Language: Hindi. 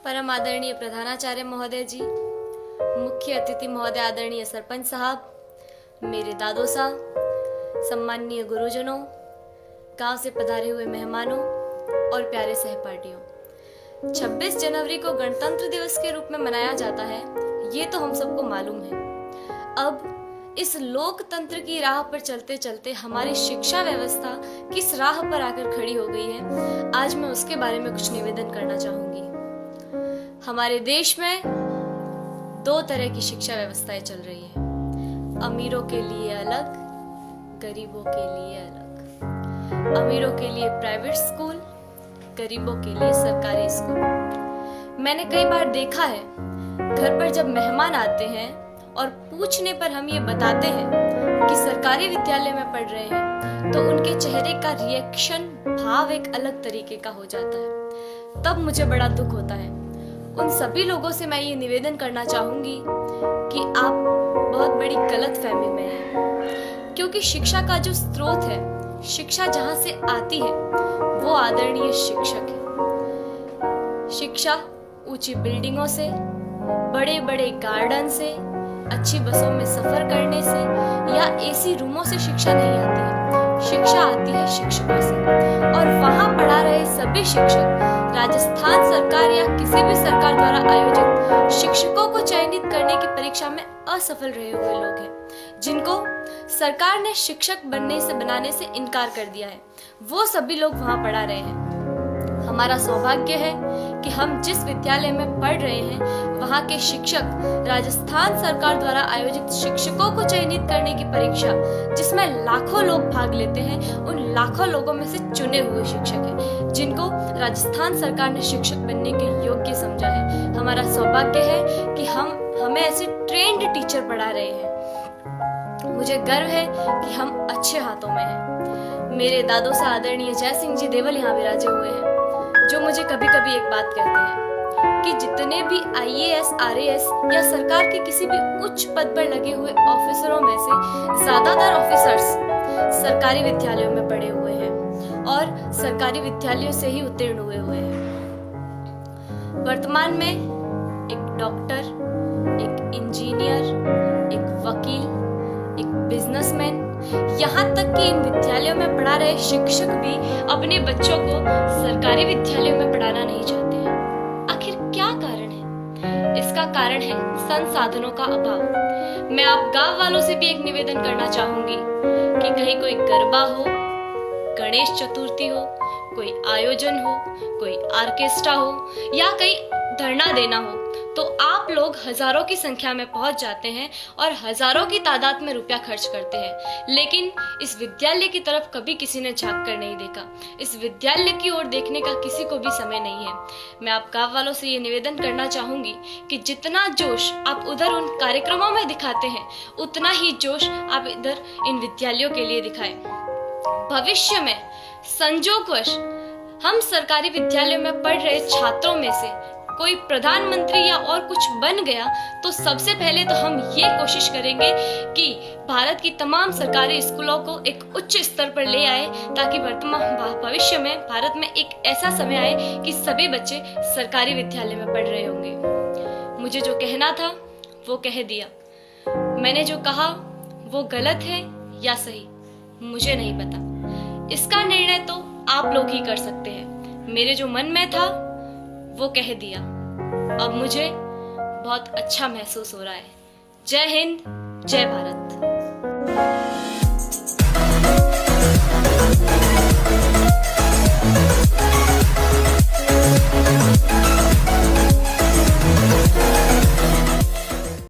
परम आदरणीय प्रधानाचार्य महोदय जी, मुख्य अतिथि महोदय आदरणीय सरपंच साहब, मेरे दादो साहब, सम्माननीय गुरुजनों, गांव से पधारे हुए मेहमानों और प्यारे सहपाठियों। 26 जनवरी को गणतंत्र दिवस के रूप में मनाया जाता है, ये तो हम सबको मालूम है। अब इस लोकतंत्र की राह पर चलते चलते हमारी शिक्षा व्यवस्था किस राह पर आकर खड़ी हो गई है, आज मैं उसके बारे में कुछ निवेदन करना चाहूंगी। हमारे देश में दो तरह की शिक्षा व्यवस्थाएं चल रही है, अमीरों के लिए अलग, गरीबों के लिए अलग। अमीरों के लिए प्राइवेट स्कूल, गरीबों के लिए सरकारी स्कूल। मैंने कई बार देखा है, घर पर जब मेहमान आते हैं और पूछने पर हम ये बताते हैं कि सरकारी विद्यालय में पढ़ रहे हैं, तो उनके चेहरे का रिएक्शन, भाव एक अलग तरीके का हो जाता है। तब मुझे बड़ा दुख होता है। उन सभी लोगों से मैं ये निवेदन करना चाहूंगी कि आप बहुत बड़ी गलतफहमी में हैं, क्योंकि शिक्षा का जो स्रोत है, शिक्षा जहां से आती है, वो आदरणीय शिक्षक है। शिक्षा ऊंची बिल्डिंगों से, बड़े बड़े गार्डन से, अच्छी बसों में सफर करने से या एसी रूमों से शिक्षा नहीं आती है। शिक्षा आती है शिक्षकों से, और वहां पढ़ा रहे सभी शिक्षक राजस्थान सरकार या किसी भी सरकार द्वारा आयोजित शिक्षकों को चयनित करने की परीक्षा में असफल रहे हुए लोग हैं, जिनको सरकार ने शिक्षक बनाने से इनकार कर दिया है। वो सभी लोग वहां पढ़ा रहे हैं। हमारा सौभाग्य है कि हम जिस विद्यालय में पढ़ रहे हैं, वहां के शिक्षक राजस्थान सरकार द्वारा आयोजित शिक्षकों को चयनित करने की परीक्षा, जिसमें लाखों लोग भाग लेते हैं, उन लाखों लोगों में से चुने हुए शिक्षक हैं, जिनको राजस्थान सरकार ने शिक्षक बनने के योग्य समझा है। हमारा सौभाग्य है कि हमें ऐसे ट्रेंड टीचर पढ़ा रहे हैं। मुझे गर्व है कि हम अच्छे हाथों में हैं। मेरे दादो से आदरणीय जय सिंह जी देवल यहाँ विराजे हुए हैं, जो मुझे कभी कभी एक बात कहते हैं कि जितने भी IAS, RAS या सरकार के किसी भी उच्च पद पर लगे हुए ऑफिसरों में से ज्यादातर ऑफिसर्स सरकारी विद्यालयों में पढ़े हुए हैं और सरकारी विद्यालयों से ही उत्तीर्ण हुए हैं। वर्तमान में एक डॉक्टर, एक इंजीनियर, एक वकील, एक बिजनेसमैन, यहाँ तक कि इन विद्यालयों में पढ़ा रहे शिक्षक भी अपने बच्चों को सरकारी विद्यालयों में पढ़ाना नहीं चाहते हैं। आखिर क्या कारण है? इसका कारण है संसाधनों का अभाव। मैं आप गांव वालों से भी एक निवेदन करना चाहूंगी कि कहीं कोई गरबा हो, गणेश चतुर्थी हो, कोई आयोजन हो, कोई ऑर्केस्ट्रा हो या कहीं धरना देना हो, तो आप लोग हजारों की संख्या में पहुंच जाते हैं और हजारों की तादाद में रुपया खर्च करते हैं, लेकिन इस विद्यालय की तरफ कभी किसी ने झांक कर नहीं देखा। इस विद्यालय की ओर देखने का किसी को भी समय नहीं है। मैं आप गांव वालों से ये निवेदन करना चाहूंगी कि जितना जोश आप उधर उन कार्यक्रमों में दिखाते हैं, उतना ही जोश आप इधर इन विद्यालयों के लिए दिखाएं। भविष्य में संजोगवश हम सरकारी विद्यालयों में पढ़ रहे छात्रों में से कोई प्रधानमंत्री या और कुछ बन गया, तो सबसे पहले तो हम ये कोशिश करेंगे कि भारत की तमाम सरकारी स्कूलों को एक उच्च स्तर पर ले आए, ताकि भविष्य में भारत में एक ऐसा समय आए कि सभी बच्चे सरकारी विद्यालय में पढ़ रहे होंगे। मुझे जो कहना था वो कह दिया। मैंने जो कहा वो गलत है या सही, मुझे नहीं पता। इसका निर्णय तो आप लोग ही कर सकते हैं। मेरे जो मन में था वो कह दिया। अब मुझे बहुत अच्छा महसूस हो रहा है। जय हिंद, जय भारत।